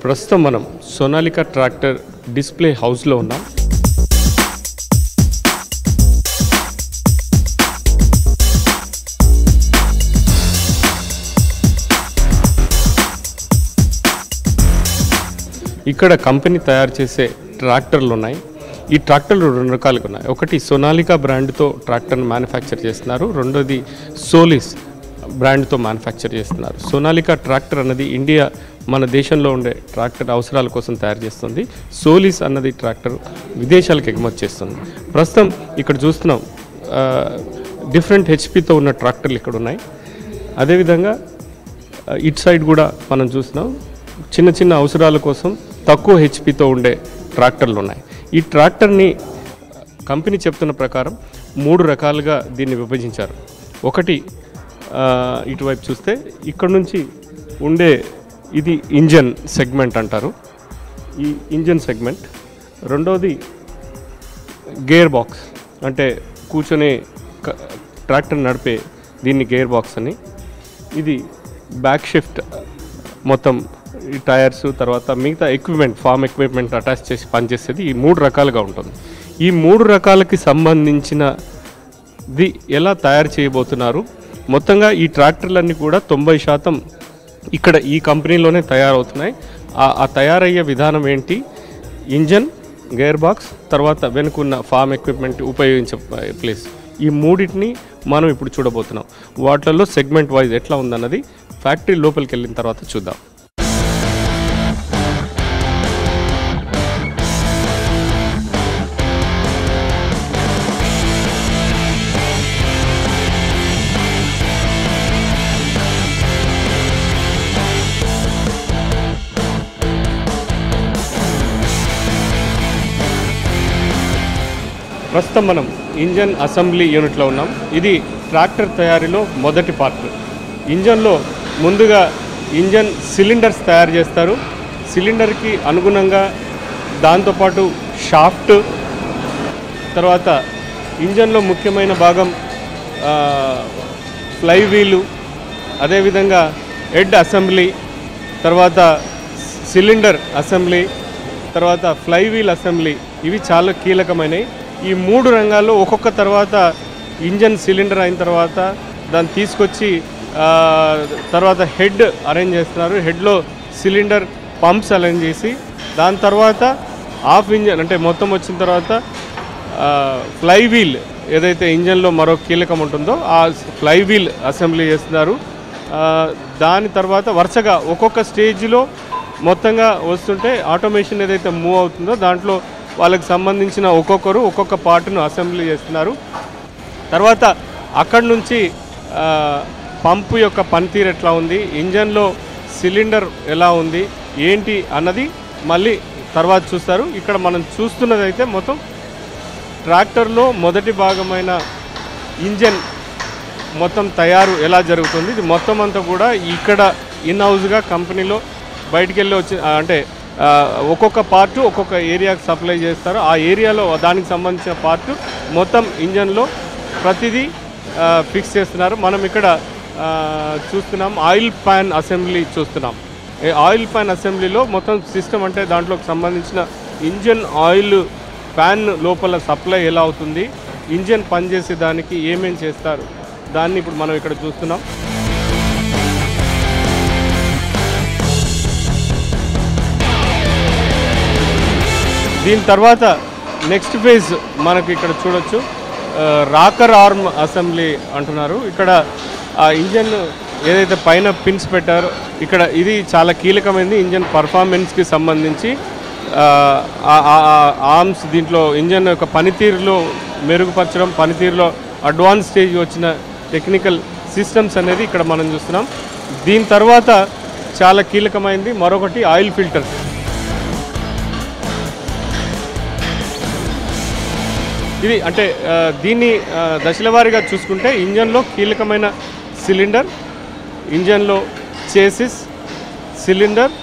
ప్రస్తుతం మనం Sonalika tractor display హౌస్లో ఉన్నాం. ఇక్కడ కంపెనీ తయారు చేసే ట్రాక్టర్లు ఉన్నాయి. ఈ ట్రాక్టర్లు రెండు రకాలుగా ఉన్నాయి. ఒకటి సోనాలికా బ్రాండ్తో ట్రాక్టర్ని మ్యానుఫ్యాక్చర్ చేస్తున్నారు, రెండోది సోలిస్ బ్రాండ్తో మ్యానుఫ్యాక్చర్ చేస్తున్నారు. సోనాలికా ట్రాక్టర్ అన్నది ఇండియా మన దేశంలో ఉండే ట్రాక్టర్ అవసరాల కోసం తయారు చేస్తుంది. సోలిస్ అన్నది ట్రాక్టర్ విదేశాలకు ఎగుమతి చేస్తుంది. ప్రస్తుతం ఇక్కడ చూస్తున్నాం డిఫరెంట్ హెచ్పితో ఉన్న ట్రాక్టర్లు ఇక్కడ ఉన్నాయి. అదేవిధంగా ఇటు సైడ్ కూడా మనం చూస్తున్నాం చిన్న చిన్న అవసరాల కోసం తక్కువ హెచ్పితో ఉండే ట్రాక్టర్లు ఉన్నాయి. ఈ ట్రాక్టర్ని కంపెనీ చెప్తున్న ప్రకారం 3 రకాలుగా దీన్ని విభజించారు. ఒకటి ఇటువైపు చూస్తే ఇక్కడ నుంచి ఉండే ఇది ఇంజన్ సెగ్మెంట్ అంటారు, ఈ ఇంజన్ సెగ్మెంట్. రెండోది గేర్ బాక్స్, అంటే కూర్చొని ట్రాక్టర్ నడిపే దీన్ని గేర్ బాక్స్ అని. ఇది బ్యాక్ షిఫ్ట్, మొత్తం ఈ టైర్స్ తర్వాత మిగతా ఎక్విప్మెంట్, ఫార్మ్ ఎక్విప్మెంట్ అటాచ్ చేసి పనిచేసేది. ఈ 3 రకాలుగా ఉంటుంది. ఈ 3 రకాలకి సంబంధించినది ఎలా తయారు చేయబోతున్నారు, మొత్తంగా ఈ ట్రాక్టర్లన్నీ కూడా 90% ఇక్కడ ఈ కంపెనీలోనే తయారవుతున్నాయి. ఆ తయారయ్యే విధానం ఏంటి, ఇంజన్, గేర్ బాక్స్, తర్వాత వెనుకున్న ఫార్మ్ ఎక్విప్మెంట్ ఉపయోగించే ప్లేస్, ఈ మూడింటిని మనం ఇప్పుడు చూడబోతున్నాం. వాటిల్లో సెగ్మెంట్ వైజ్ ఎట్లా ఉందన్నది ఫ్యాక్టరీ లోపలికి వెళ్ళిన తర్వాత చూద్దాం. ప్రస్తుతం మనం ఇంజన్ అసెంబ్లీ యూనిట్లో ఉన్నాం. ఇది ట్రాక్టర్ తయారీలో మొదటి పార్ట్. ఇంజన్లో ముందుగా ఇంజన్ సిలిండర్స్ తయారు చేస్తారు. సిలిండర్కి అనుగుణంగా దాంతోపాటు షాఫ్ట్, తర్వాత ఇంజన్లో ముఖ్యమైన భాగం ఫ్లై వీలు, అదేవిధంగా హెడ్ అసెంబ్లీ, తర్వాత సిలిండర్ అసెంబ్లీ, తర్వాత ఫ్లై వీల్ అసెంబ్లీ. ఇవి చాలా కీలకమైనవి. ఈ 3 రంగాల్లో ఒక్కొక్క తర్వాత ఇంజన్ సిలిండర్ అయిన తర్వాత దాన్ని తీసుకొచ్చి తర్వాత హెడ్ అరేంజ్ చేస్తున్నారు. హెడ్లో సిలిండర్ పంప్స్ అరేంజ్ చేసి దాని తర్వాత హాఫ్ ఇంజన్ అంటే మొత్తం వచ్చిన తర్వాత ఫ్లై వీల్ ఏదైతే ఇంజన్లో మరో కీలకం ఉంటుందో ఆ ఫ్లై వీల్ అసెంబ్లీ చేస్తున్నారు. దాని తర్వాత వరుసగా ఒక్కొక్క స్టేజ్లో మొత్తంగా వస్తుంటే ఆటోమేషన్ ఏదైతే మూవ్ అవుతుందో దాంట్లో వాళ్ళకి సంబంధించిన ఒక్కొక్కరు ఒక్కొక్క పార్ట్ను అసెంబ్లీ చేస్తున్నారు. తర్వాత అక్కడి నుంచి పంపు యొక్క పనితీరు ఎట్లా ఉంది, ఇంజన్లో సిలిండర్ ఎలా ఉంది ఏంటి అన్నది మళ్ళీ తర్వాత చూస్తారు. ఇక్కడ మనం చూస్తున్నది అయితే మొత్తం ట్రాక్టర్లో మొదటి భాగమైన ఇంజన్ మొత్తం తయారు ఎలా జరుగుతుంది. ఇది మొత్తం అంతా కూడా ఇక్కడ ఇన్ హౌస్గా కంపెనీలో బయటికి వెళ్ళి వచ్చి అంటే ఒక్కొక్క పార్టు ఒక్కొక్క ఏరియాకి సప్లై చేస్తారు. ఆ ఏరియాలో దానికి సంబంధించిన పార్టు మొత్తం ఇంజన్లో ప్రతిదీ ఫిక్స్ చేస్తున్నారు. మనం ఇక్కడ చూస్తున్నాం ఆయిల్ ప్యాన్ అసెంబ్లీ చూస్తున్నాం. ఆయిల్ ప్యాన్ అసెంబ్లీలో మొత్తం సిస్టమ్ అంటే దాంట్లోకి సంబంధించిన ఇంజన్ ఆయిల్ ప్యాన్ లోపల సప్లై ఎలా అవుతుంది, ఇంజన్ పనిచేసే దానికి ఏమేం చేస్తారు దాన్ని ఇప్పుడు మనం ఇక్కడ చూస్తున్నాం. దీని తర్వాత నెక్స్ట్ ఫేజ్ మనకు ఇక్కడ చూడొచ్చు, రాకర్ ఆర్మ్ అసెంబ్లీ అంటున్నారు. ఇక్కడ ఆ ఇంజన్ ఏదైతే పైన పిన్స్ పెట్టారో ఇక్కడ ఇది చాలా కీలకమైనది. ఇంజన్ పర్ఫార్మెన్స్కి సంబంధించి ఆర్మ్స్ దీంట్లో ఇంజన్ యొక్క పనితీరులో మెరుగుపరచడం, పనితీరులో అడ్వాన్స్ స్టేజ్ వచ్చిన టెక్నికల్ సిస్టమ్స్ అనేది ఇక్కడ మనం చూస్తున్నాం. దీని తర్వాత చాలా కీలకమైనది మరొకటి ఆయిల్ ఫిల్టర్. ఇది అంటే దీన్ని దశలవారీగా చూసుకుంటే ఇంజన్లో కీలకమైన సిలిండర్, ఇంజన్లో చేసిస్, సిలిండర్,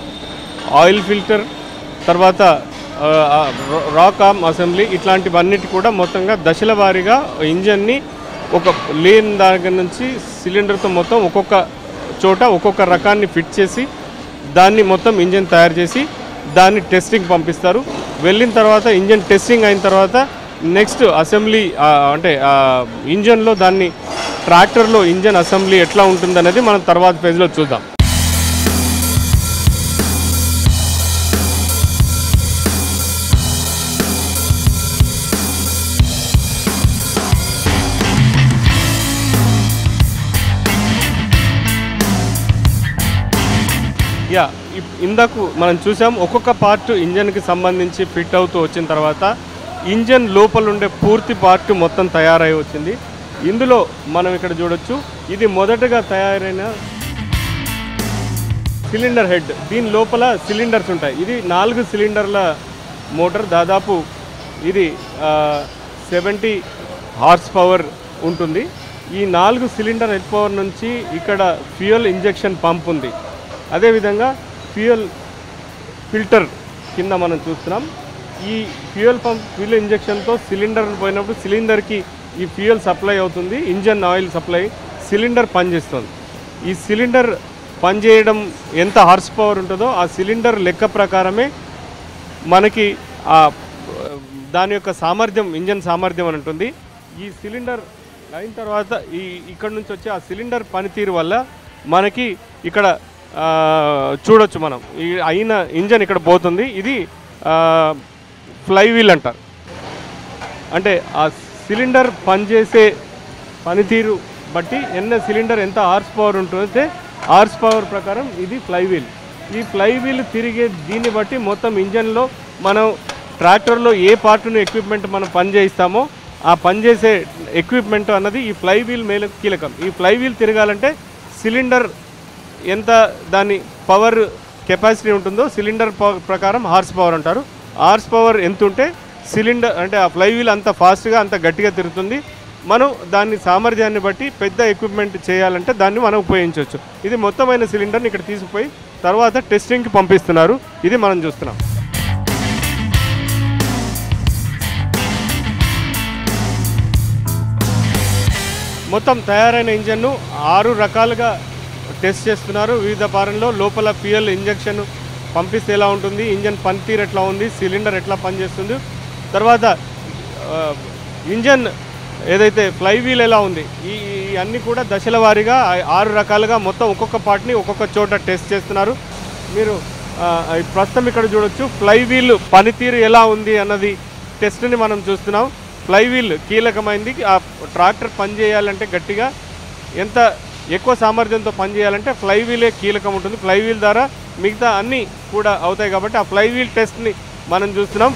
ఆయిల్ ఫిల్టర్, తర్వాత రాక్ ఆర్మ్ అసెంబ్లీ, ఇట్లాంటివన్నిటి కూడా మొత్తంగా దశల వారీగా ఇంజన్ని ఒక లేన్ దగ్గర నుంచి సిలిండర్తో మొత్తం ఒక్కొక్క చోట ఒక్కొక్క రకాన్ని ఫిట్ చేసి దాన్ని మొత్తం ఇంజన్ తయారు చేసి దాన్ని టెస్టింగ్ పంపిస్తారు. వెళ్ళిన తర్వాత ఇంజన్ టెస్టింగ్ అయిన తర్వాత నెక్స్ట్ అసెంబ్లీ అంటే ఇంజన్లో దాన్ని ట్రాక్టర్లో ఇంజన్ అసెంబ్లీ ఎట్లా ఉంటుందనేది మనం తర్వాత పేజ్లో చూద్దాం. ఇందాక మనం చూసాం ఒక్కొక్క పార్ట్ ఇంజన్కి సంబంధించి ఫిట్ అవుతూ వచ్చిన తర్వాత ఇంజన్ లోపల ఉండే పూర్తి పార్ట్ మొత్తం తయారై వచ్చింది. ఇందులో మనం ఇక్కడ చూడొచ్చు, ఇది మొదటగా తయారైన సిలిండర్ హెడ్. దీని లోపల సిలిండర్స్ ఉంటాయి. ఇది 4 సిలిండర్ల మోటార్, దాదాపు ఇది 70 హార్స్ పవర్ ఉంటుంది. ఈ 4 సిలిండర్ హెడ్ పవర్ నుంచి ఇక్కడ ఫ్యూయల్ ఇంజెక్షన్ పంప్ ఉంది. అదేవిధంగా ఫ్యూయల్ ఫిల్టర్ కింద మనం చూస్తున్నాం. ఈ ఫ్యూయల్ ఇంజెక్షన్తో సిలిండర్ పోయినప్పుడు సిలిండర్కి ఈ ఫ్యూయల్ సప్లై అవుతుంది, ఇంజన్ ఆయిల్ సప్లై, సిలిండర్ పనిచేస్తుంది. ఈ సిలిండర్ పనిచేయడం ఎంత హార్స్ పవర్ ఉంటుందో ఆ సిలిండర్ లెక్క ప్రకారమే మనకి దాని యొక్క సామర్థ్యం, ఇంజన్ సామర్థ్యం అని ఉంటుంది. ఈ సిలిండర్ అయిన తర్వాత ఇక్కడ నుంచి వచ్చే ఆ సిలిండర్ పనితీరు వల్ల మనకి ఇక్కడ చూడొచ్చు మనం ఈ అయిన ఇంజన్ ఇక్కడ పోతుంది. ఇది ఫ్లై వీల్ అంటారు. అంటే ఆ సిలిండర్ పనిచేసే పనితీరు బట్టి సిలిండర్ ఎంత హార్స్ పవర్ ఉంటుందంటే హార్స్ పవర్ ప్రకారం ఇది ఫ్లై వీల్. ఈ ఫ్లై వీల్ తిరిగే దీన్ని బట్టి మొత్తం ఇంజన్లో మనం ట్రాక్టర్లో ఏ పార్ట్ను ఎక్విప్మెంట్ మనం పని చేయిస్తామో ఆ పనిచేసే ఎక్విప్మెంట్ అన్నది ఈ ఫ్లై వీల్ మేలు కీలకం. ఈ ఫ్లై వీల్ తిరగాలంటే సిలిండర్ ఎంత దాని పవర్ కెపాసిటీ ఉంటుందో సిలిండర్ ప్రకారం హార్స్ పవర్ అంటారు. హార్స్ పవర్ ఎంత ఉంటే సిలిండర్ అంటే ఆ ఫ్లై వీల్ అంత ఫాస్ట్గా అంత గట్టిగా తిరుగుతుంది. మనం దాని సామర్థ్యాన్ని బట్టి పెద్ద ఎక్విప్మెంట్ చేయాలంటే దాన్ని మనం ఉపయోగించవచ్చు. ఇది మొత్తమైన సిలిండర్ని ఇక్కడ తీసుకుపోయి తర్వాత టెస్టింగ్కి పంపిస్తున్నారు. ఇది మనం చూస్తున్నాం. మొత్తం తయారైన ఇంజన్ను 6 రకాలుగా టెస్ట్ చేస్తున్నారు. వివిధ పారంలో లోపల ఫ్యూయల్ ఇంజెక్షన్ పంపిస్తే ఎలా ఉంటుంది, ఇంజన్ పనితీరు ఎట్లా ఉంది, సిలిండర్ ఎట్లా పనిచేస్తుంది, తర్వాత ఇంజన్ ఏదైతే ఫ్లై వీల్ ఎలా ఉంది, ఈ అన్నీ కూడా దశల వారీగా 6 రకాలుగా మొత్తం ఒక్కొక్క పార్ట్ని ఒక్కొక్క చోట టెస్ట్ చేస్తున్నారు. మీరు ప్రస్తుతం ఇక్కడ చూడొచ్చు ఫ్లై వీల్ పనితీరు ఎలా ఉంది అన్నది టెస్ట్ని మనం చూస్తున్నాం. ఫ్లై వీల్ కీలకమైంది. ఆ ట్రాక్టర్ పనిచేయాలంటే గట్టిగా ఎంత ఎక్కువ సామర్థ్యంతో పనిచేయాలంటే ఫ్లై వీలే కీలకం ఉంటుంది. ఫ్లై వీల్ ద్వారా మిగతా అన్నీ కూడా అవుతాయి కాబట్టి ఆ ఫ్లై వీల్ టెస్ట్ని మనం చూస్తున్నాం.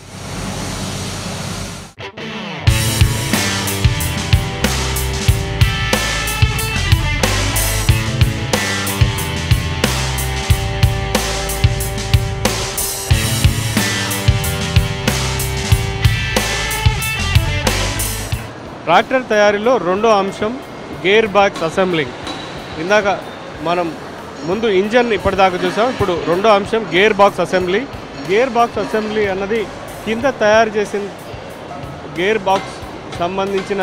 ట్రాక్టర్ తయారీలో రెండో అంశం గేర్ బాక్స్ అసెంబ్లింగ్. ఇందాక మనం ముందు ఇంజన్ ఇప్పటిదాకా చూసాం, ఇప్పుడు రెండో అంశం gear box assembly. Gear box assembly అన్నది కింద తయారు చేసిన గేర్ బాక్స్ సంబంధించిన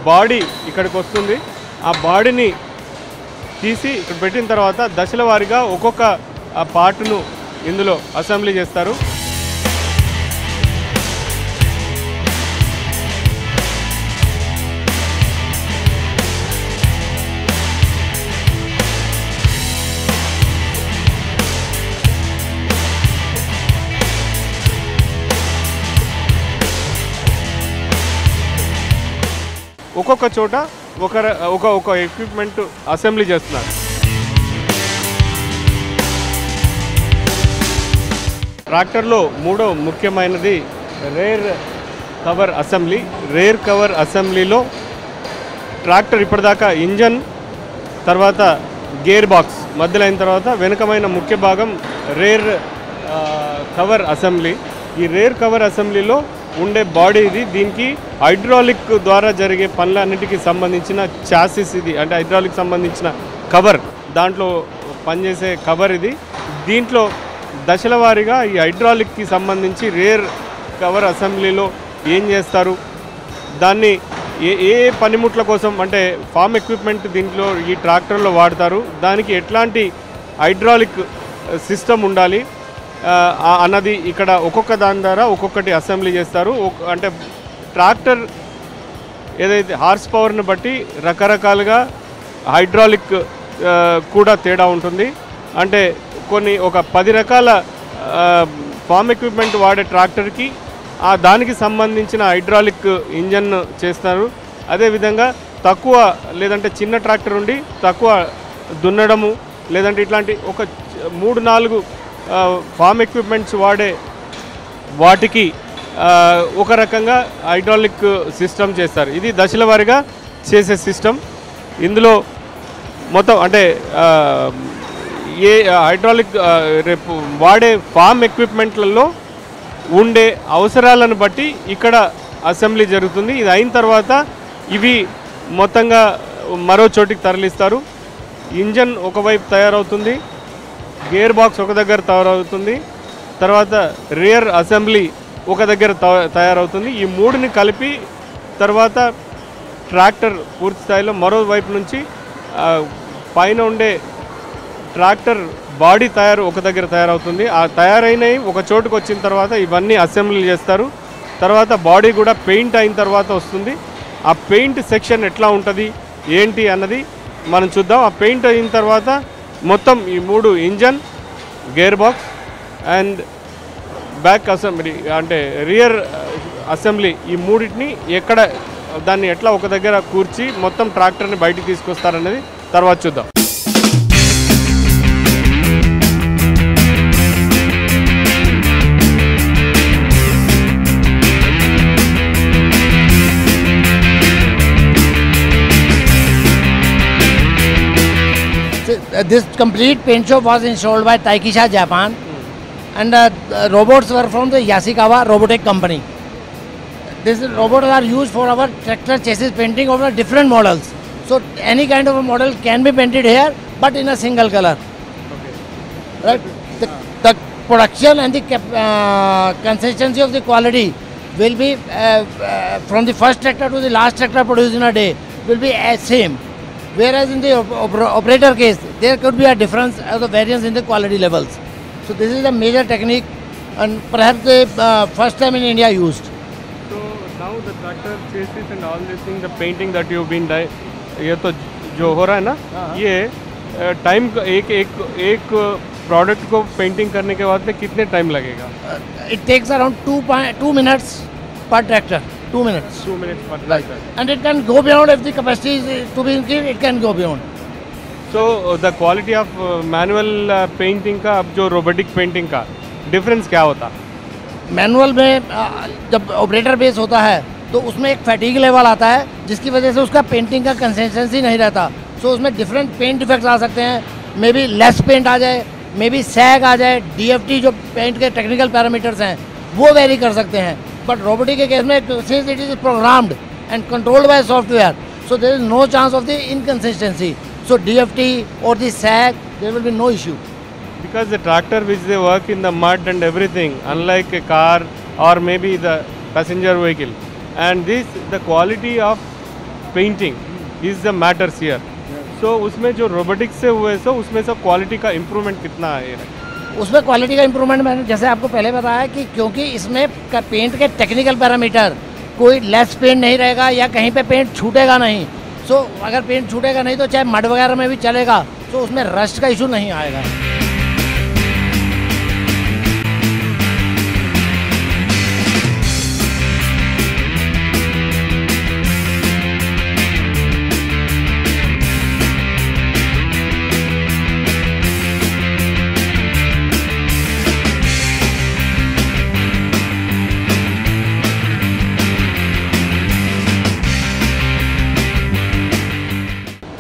బాడీ ఇక్కడికి వస్తుంది. ఆ బాడీని తీసి ఇక్కడ పెట్టిన తర్వాత దశల వారీగా ఒక్కొక్క ఆ పార్ట్ను ఇందులో అసెంబ్లీ చేస్తారు. ఒక్కొక్క చోట ఒక ఎక్విప్మెంట్ అసెంబ్లీ చేస్తున్నారు. ట్రాక్టర్లో మూడో ముఖ్యమైనది rare cover assembly. Rare cover అసెంబ్లీలో ట్రాక్టర్ ఇప్పటిదాకా ఇంజన్ తర్వాత గేర్ బాక్స్ మధ్యలో అయిన తర్వాత వెనుకమైన ముఖ్య భాగం రేర్ కవర్ అసెంబ్లీ. ఈ రేర్ కవర్ అసెంబ్లీలో ఉండే బాడీ ఇది. దీనికి హైడ్రాలిక్ ద్వారా జరిగే పనులన్నిటికీ సంబంధించిన చాసిస్ ఇది, అంటే హైడ్రాలిక్ సంబంధించిన కవర్, దాంట్లో పనిచేసే కవర్ ఇది. దీంట్లో దశల వారీగా ఈ హైడ్రాలిక్కి సంబంధించి రేర్ కవర్ అసెంబ్లీలో ఏం చేస్తారు, దాన్ని ఏ పనిముట్ల కోసం అంటే ఫార్మ్ ఎక్విప్మెంట్ దీంట్లో ఈ ట్రాక్టర్లో వాడతారు, దానికి ఎట్లాంటి హైడ్రాలిక్ సిస్టమ్ ఉండాలి అన్నది ఇక్కడ ఒక్కొక్క దాని ద్వారా ఒక్కొక్కటి అసెంబ్లీ చేస్తారు. అంటే ట్రాక్టర్ ఏదైతే హార్స్ పవర్ని బట్టి రకరకాలుగా హైడ్రాలిక్ కూడా తేడా ఉంటుంది. అంటే ఒక 10 రకాల ఫార్మ్ ఎక్విప్మెంట్ వాడే ట్రాక్టర్కి దానికి సంబంధించిన హైడ్రాలిక్ ఇంజన్ చేస్తారు. అదేవిధంగా తక్కువ లేదంటే చిన్న ట్రాక్టర్ ఉండి తక్కువ దున్నడము లేదంటే ఇట్లాంటి ఒక 3-4 ఫార్మ్ ఎక్విప్మెంట్స్ వాడే వాటికి ఒక రకంగా హైడ్రాలిక్ సిస్టమ్ చేస్తారు. ఇది దశల వారీగా చేసే సిస్టమ్. ఇందులో మొత్తం అంటే ఏ హైడ్రాలిక్ రేపు వాడే ఫార్మ్ ఎక్విప్మెంట్లలో ఉండే అవసరాలను బట్టి ఇక్కడ అసెంబ్లీ జరుగుతుంది. ఇది అయిన తర్వాత ఇవి మొత్తంగా మరో చోటికి తరలిస్తారు. ఇంజన్ ఒకవైపు తయారవుతుంది, గేర్ బాక్స్ ఒక దగ్గర తయారవుతుంది, తర్వాత రియర్ అసెంబ్లీ ఒక దగ్గర తయారవుతుంది. ఈ మూడుని కలిపి తర్వాత ట్రాక్టర్ పూర్తి స్థాయిలో మరో వైపు నుంచి పైన ఉండే ట్రాక్టర్ బాడీ ఒక దగ్గర తయారవుతుంది. ఆ తయారైనవి ఒక చోటుకు వచ్చిన తర్వాత ఇవన్నీ అసెంబ్లీ చేస్తారు. తర్వాత బాడీ కూడా పెయింట్ అయిన తర్వాత వస్తుంది. ఆ పెయింట్ సెక్షన్ ఎట్లా ఉంటుంది ఏంటి అన్నది మనం చూద్దాం. ఆ పెయింట్ అయిన తర్వాత మొత్తం ఈ 3 engine, gear box and back assembly అంటే రియర్ అసెంబ్లీ ఈ మూడింటిని దాన్ని ఎట్లా ఒక దగ్గర కూర్చి మొత్తం ట్రాక్టర్ని బయటికి తీసుకొస్తారనేది తర్వాత చూద్దాం. This complete paint shop was installed by Taikisha Japan and robots were from the Yasikawa robotic company. These robots are used for our tractor chassis painting of different models. So any kind of a model can be painted here but in a single color. Okay. Right? The production and the consistency of the quality will be from the first tractor to the last tractor produced in a day will be same. Whereas in the operator case, there could be a difference of the variance in the quality levels. So this is a major technique and perhaps the first time in India used. So now the tractor chassis and all this thing, the painting that you've been done, ये तो जो हो रहा है ना, ये time एक product को पेंटिंग करने के बाद में कितने टाइम लगेगा? It takes around 2 minutes per tractor. 2 minutes. 2 minutes per tractor. And it can go beyond if the capacity is to be increased. It can go beyond. So the quality of manual painting का अब जो robotic painting का difference क्या होता? Manual में जब operator base होता है तो उसमें एक फैटिग लेवल आता है जिसकी वजह से उसका पेंटिंग का कंसिस्टेंसी नहीं रहता. सो उसमें डिफरेंट पेंट इफेक्ट्स आ सकते हैं. मे बी लेस पेंट आ जाए, मे बी सैग आ जाए, DFT जो पेंट के टेक्निकल पैरामीटर्स हैं वो वेरी कर सकते हैं. But robotic के केस में since it is programmed and controlled by software, so there is no chance of the inconsistency. So DFT or the sag, there will be no issue. Because the tractor which they work in the mud and everything, unlike a car or maybe the passenger vehicle, and the quality of painting is the matters here. So उसमें जो robotics से हुए so उसमें सब quality का improvement कितना है? उसमें क्वालिटी का इम्प्रूवमेंट मैंने जैसे आपको पहले बताया कि क्योंकि इसमें पेंट के टेक्निकल पैरामीटर कोई लेस पेंट नहीं रहेगा या कहीं पे पेंट छूटेगा नहीं. सो अगर पेंट छूटेगा नहीं तो चाहे मड वगैरह में भी चलेगा, तो उसमें रस्ट का इशू नहीं आएगा.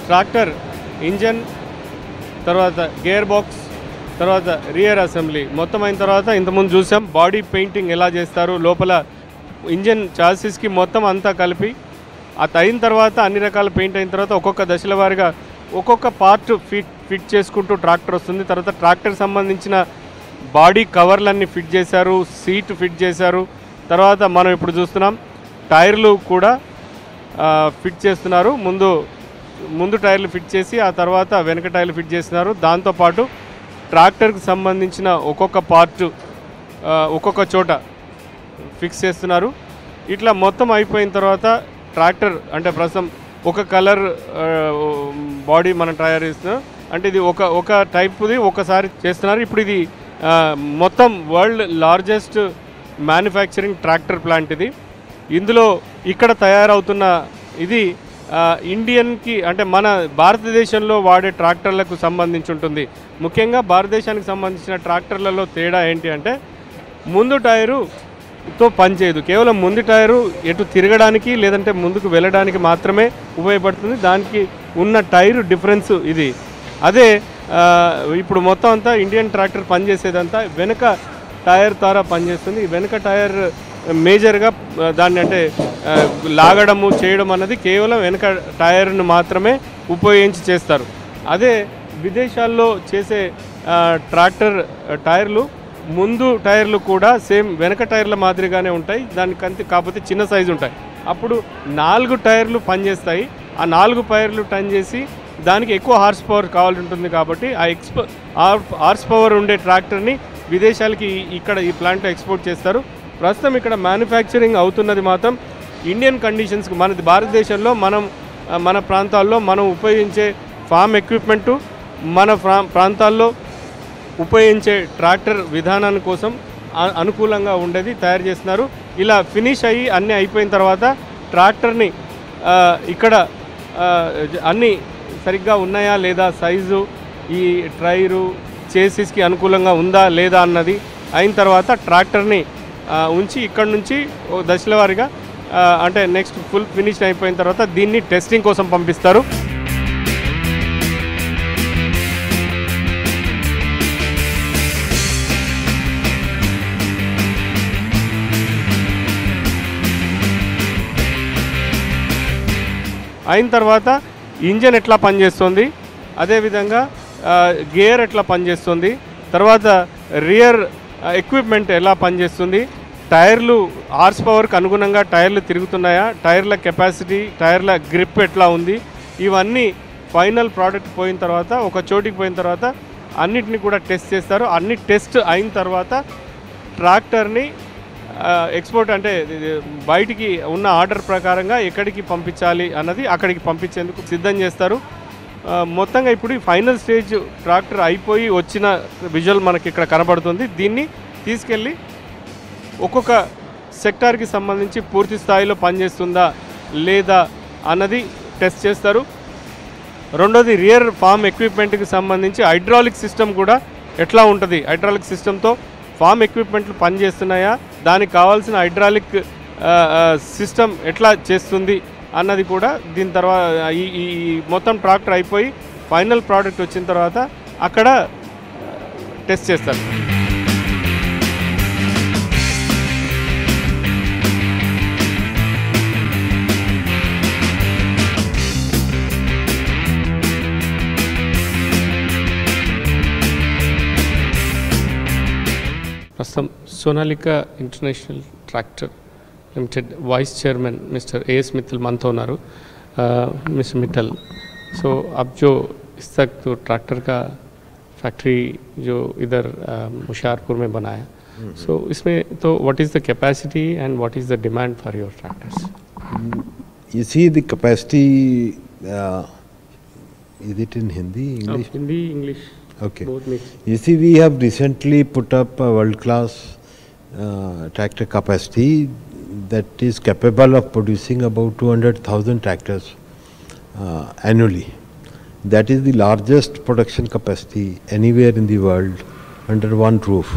ట్రాక్టర్ ఇంజన్, తర్వాత గేర్ బాక్స్, తర్వాత రియర్ అసెంబ్లీ మొత్తం అయిన తర్వాత ఇంతకుముందు చూసాం బాడీ పెయింటింగ్ ఎలా చేస్తారు. లోపల ఇంజన్ చాసిస్కి మొత్తం అంతా కలిపి అది అయిన తర్వాత అన్ని రకాల పెయింట్ అయిన తర్వాత ఒక్కొక్క దశల వారీగా ఒక్కొక్క పార్ట్ ఫిట్ చేసుకుంటూ ట్రాక్టర్ వస్తుంది. తర్వాత ట్రాక్టర్ సంబంధించిన బాడీ కవర్లన్నీ ఫిట్ చేశారు, సీట్ ఫిట్ చేశారు. తర్వాత మనం ఇప్పుడు చూస్తున్నాం టైర్లు కూడా ఫిట్ చేస్తున్నారు. ముందు టైర్లు ఫిట్ చేసి ఆ తర్వాత వెనక టైర్లు ఫిట్ చేస్తున్నారు. దాంతోపాటు ట్రాక్టర్కి సంబంధించిన ఒక్కొక్క పార్ట్ ఒక్కొక్క చోట ఫిక్స్ చేస్తున్నారు. ఇట్లా మొత్తం అయిపోయిన తర్వాత ట్రాక్టర్ అంటే ప్రస్తుతం ఒక కలర్ బాడీ మనం తయారు చేస్తున్నాం. అంటే ఇది ఒక టైప్ది ఒకసారి చేస్తున్నారు. ఇప్పుడు ఇది మొత్తం world largest manufacturing tractor plant ఇది. ఇందులో ఇక్కడ తయారవుతున్న ఇది ఇండియన్కి అంటే మన భారతదేశంలో వాడే ట్రాక్టర్లకు సంబంధించి ఉంటుంది. ముఖ్యంగా భారతదేశానికి సంబంధించిన ట్రాక్టర్లలో తేడా ఏంటి అంటే ముందు టైరుతో పనిచేయదు. కేవలం ముందు టైరు ఎటు తిరగడానికి లేదంటే ముందుకు వెళ్ళడానికి మాత్రమే ఉపయోగపడుతుంది. దానికి ఉన్న టైరు డిఫరెన్స్ ఇది. అదే ఇప్పుడు మొత్తం అంతా ఇండియన్ ట్రాక్టర్ పనిచేసేదంతా వెనక టైర్ ద్వారా పనిచేస్తుంది. వెనక టైర్ మేజర్గా దాన్ని అంటే లాగడము చేయడం అన్నది కేవలం వెనక టైర్ను మాత్రమే ఉపయోగించి చేస్తారు. అదే విదేశాల్లో చేసే ట్రాక్టర్ టైర్లు ముందు టైర్లు కూడా సేమ్ వెనక టైర్ల మాదిరిగానే ఉంటాయి. దానికంతే కాకపోతే చిన్న సైజు ఉంటాయి. అప్పుడు 4 టైర్లు పనిచేస్తాయి. ఆ 4 టైర్లు టర్న్ చేసి దానికి ఎక్కువ హార్స్ పవర్ కావాల్సి ఉంటుంది. కాబట్టి ఆ హార్స్ పవర్ ఉండే ట్రాక్టర్ని విదేశాలకి ఇక్కడ ఈ ప్లాంట్లో ఎక్స్పోర్ట్ చేస్తారు. ప్రస్తుతం ఇక్కడ మ్యానుఫ్యాక్చరింగ్ అవుతున్నది మాత్రం ఇండియన్ కండిషన్స్కి మన భారతదేశంలో మన ప్రాంతాల్లో మనం ఉపయోగించే ఫార్మ్ ఎక్విప్మెంటు మన ప్రాంతాల్లో ఉపయోగించే ట్రాక్టర్ విధానాన్ని కోసం అనుకూలంగా ఉండేది తయారు చేస్తున్నారు. ఇలా ఫినిష్ అయ్యి అన్నీ అయిపోయిన తర్వాత ట్రాక్టర్ని ఇక్కడ అన్నీ సరిగ్గా ఉన్నాయా లేదా, సైజు ఈ టైరు చేసిస్కి అనుకూలంగా ఉందా లేదా అన్నది అయిన తర్వాత ట్రాక్టర్ని ఉంచి ఇక్కడ నుంచి దశల వారీగా అంటే నెక్స్ట్ ఫుల్ ఫినిష్ అయిపోయిన తర్వాత దీన్ని టెస్టింగ్ కోసం పంపిస్తారు. అయిన తర్వాత ఇంజన్ ఎట్లా పనిచేస్తుంది, అదేవిధంగా గేర్ ఎట్లా పనిచేస్తుంది, తర్వాత రియర్ ఎక్విప్మెంట్ ఎలా పనిచేస్తుంది, టైర్లు హార్స్ పవర్కి అనుగుణంగా టైర్లు తిరుగుతున్నాయా, టైర్ల కెపాసిటీ, టైర్ల గ్రిప్ ఎట్లా ఉంది, ఇవన్నీ ఫైనల్ ప్రోడక్ట్ పోయిన తర్వాత ఒక చోటికి పోయిన తర్వాత అన్నిటిని కూడా టెస్ట్ చేస్తారు. అన్ని టెస్ట్ అయిన తర్వాత ట్రాక్టర్ని ఎక్స్పోర్ట్ అంటే బయటికి ఉన్న ఆర్డర్ ప్రకారంగా ఎక్కడికి పంపించాలి అన్నది అక్కడికి పంపించేందుకు సిద్ధం చేస్తారు. మొత్తంగా ఇప్పుడు ఫైనల్ స్టేజ్ ట్రాక్టర్ అయిపోయి వచ్చిన విజువల్ మనకి ఇక్కడ కనబడుతుంది. దీన్ని తీసుకెళ్ళి ఒక్కొక్క సెక్టార్కి సంబంధించి పూర్తి స్థాయిలో పనిచేస్తుందా లేదా అన్నది టెస్ట్ చేస్తారు. రెండోది రియర్ ఫార్మ్ ఎక్విప్మెంట్కి సంబంధించి హైడ్రాలిక్ సిస్టమ్ కూడా ఎట్లా ఉంటుంది, హైడ్రాలిక్ సిస్టంతో ఫార్మ్ ఎక్విప్మెంట్లు పనిచేస్తున్నాయా, దానికి కావాల్సిన హైడ్రాలిక్ సిస్టమ్ ఎట్లా చేస్తుంది అన్నది కూడా దీని తర్వాత ఈ మొత్తం ట్రాక్టర్ అయిపోయి ఫైనల్ ప్రోడక్ట్ వచ్చిన తర్వాత అక్కడ టెస్ట్ చేస్తారు. ప్రస్తుతం Sonalika international tractor limited vice chairman mister A.S. Mittal मनतो उन्नारू. मिस्टर मित्तल, सो अब जो इस तक तो ट्रैक्टर का फैक्ट्री जो इधर होशियारपुर में बनाया, सो इसमें तो what is the capacity and what is the demand for your tractors? You see the capacity, is it in Hindi, English? Hindi, English. Okay. Both mixed. You see, we have recently put up a world-class tractor capacity that is capable of producing about 200,000 tractors annually. That is the largest production capacity anywhere in the world under one roof.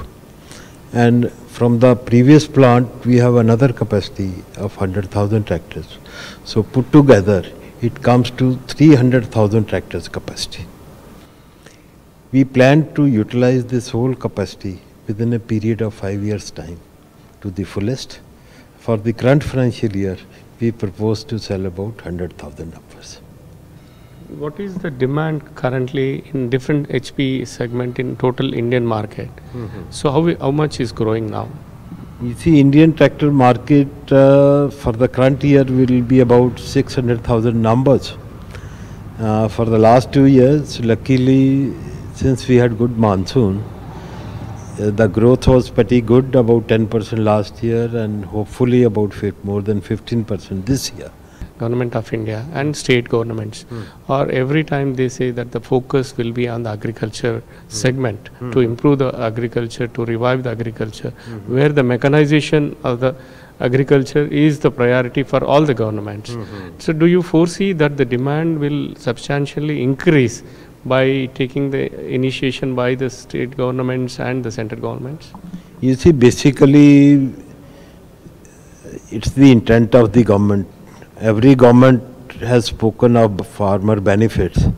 And from the previous plant, we have another capacity of 100,000 tractors. So put together, it comes to 300,000 tractors capacity. We plan to utilize this whole capacity within a period of 5 years' time to the fullest. For the current financial year, we propose to sell about 100,000 upwards. What is the demand currently in different HP segment in total Indian market? So how much is growing now? You see, Indian tractor market for the current year will be about 600,000 numbers. For the last 2 years, luckily, since we had good monsoon, the growth was pretty good, about 10% last year, and hopefully about more than 15% this year. Government of India and state governments, or every time they say that the focus will be on the agriculture segment to improve the agriculture, to revive the agriculture, where the mechanization of the agriculture is the priority for all the governments. So do you foresee that the demand will substantially increase by taking the initiation by the state governments and the central governments? You see, basically, it's the intent of the government. Every government has spoken of farmer benefits,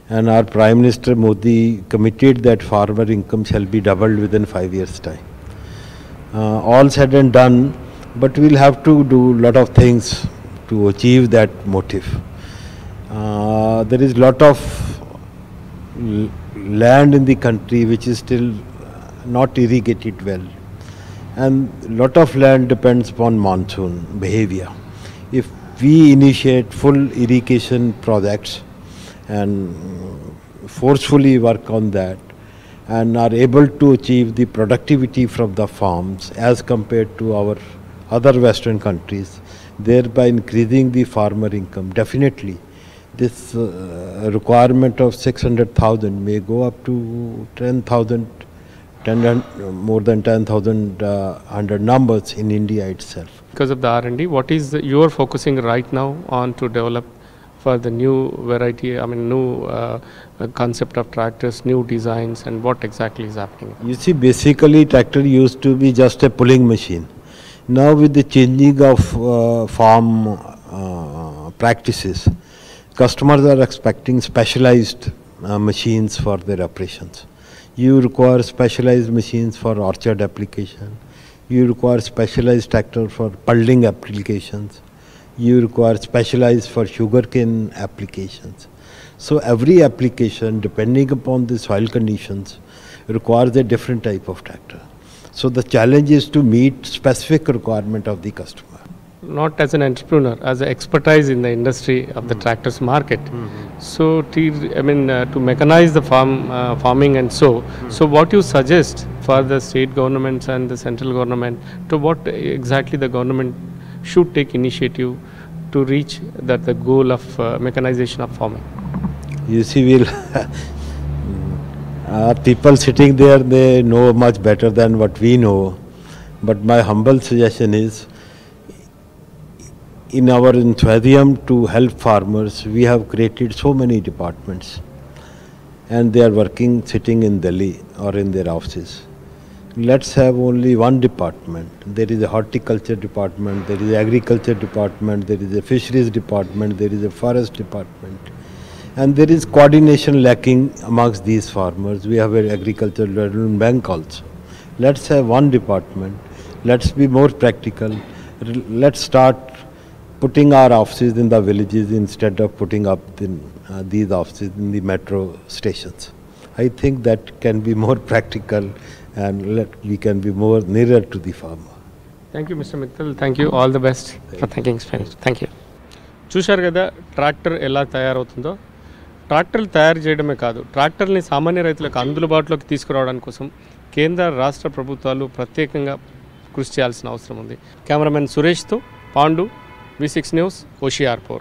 and our Prime Minister Modi committed that farmer income shall be doubled within 5 years' time. All said and done, but we'll have to do a lot of things to achieve that motive. There is a lot of land in the country which is still not irrigated well, and a lot of land depends upon monsoon behavior. If we initiate full irrigation projects and forcefully work on that, and are able to achieve the productivity from the farms as compared to our other Western countries, thereby increasing the farmer income, definitely this requirement of 600,000 may go up to 10,000, more than 10,000 numbers in India itself. Because of the R&D, what is you are focusing right now on to develop for the new variety, new concept of tractors, new designs, and what exactly is happening? You see, basically tractor used to be just a pulling machine. Now with the changing of farm practices, customers are expecting specialized machines for their operations. You require specialized machines for orchard application. You require specialized tractor for pulling applications. You require specialized for sugarcane applications. So every application, depending upon the soil conditions, requires a different type of tractor. So the challenge is to meet specific requirement of the customer. Not as an entrepreneur, as an expertise in the industry of the tractors market. So to mechanize the farming and so what you suggest for the state governments and the central government, to what exactly the government should take initiative to reach the goal of mechanization of farming? You see, people sitting there, they know much better than what we know, but my humble suggestion is, in our enthusiasm to help farmers, we have created so many departments, and they are working sitting in Delhi or in their offices. Let's have only one department. There is a horticulture department, there is agriculture department, there is a fisheries department, there is a forest department, and there is coordination lacking amongst these farmers. We have an agricultural development bank also. Let's have one department. Let's be more practical. Let's start putting our offices in the villages instead of putting up these offices in the metro stations. I think that can be more practical, and we can be more nearer to the farmer. Thank you, Mr. Mittal. Thank you. All the best for thanking Spanish. Thank you. చూశారు కదా tractor ఎలా తయారవుతుందో. ట్రాక్టర్లు తయారు చేయడమే కాదు, ట్రాక్టర్ని సామాన్య రైతులకు అందుబాటులోకి తీసుకురావడానికి కోసం కేంద్ర రాష్ట్ర ప్రభుత్వాలు ప్రత్యేకంగా కృషి చేయాల్సిన అవసరం ఉంది. కెమెరామెన్ సురేష్తో పాండు, V6 News, Hoshiarpur.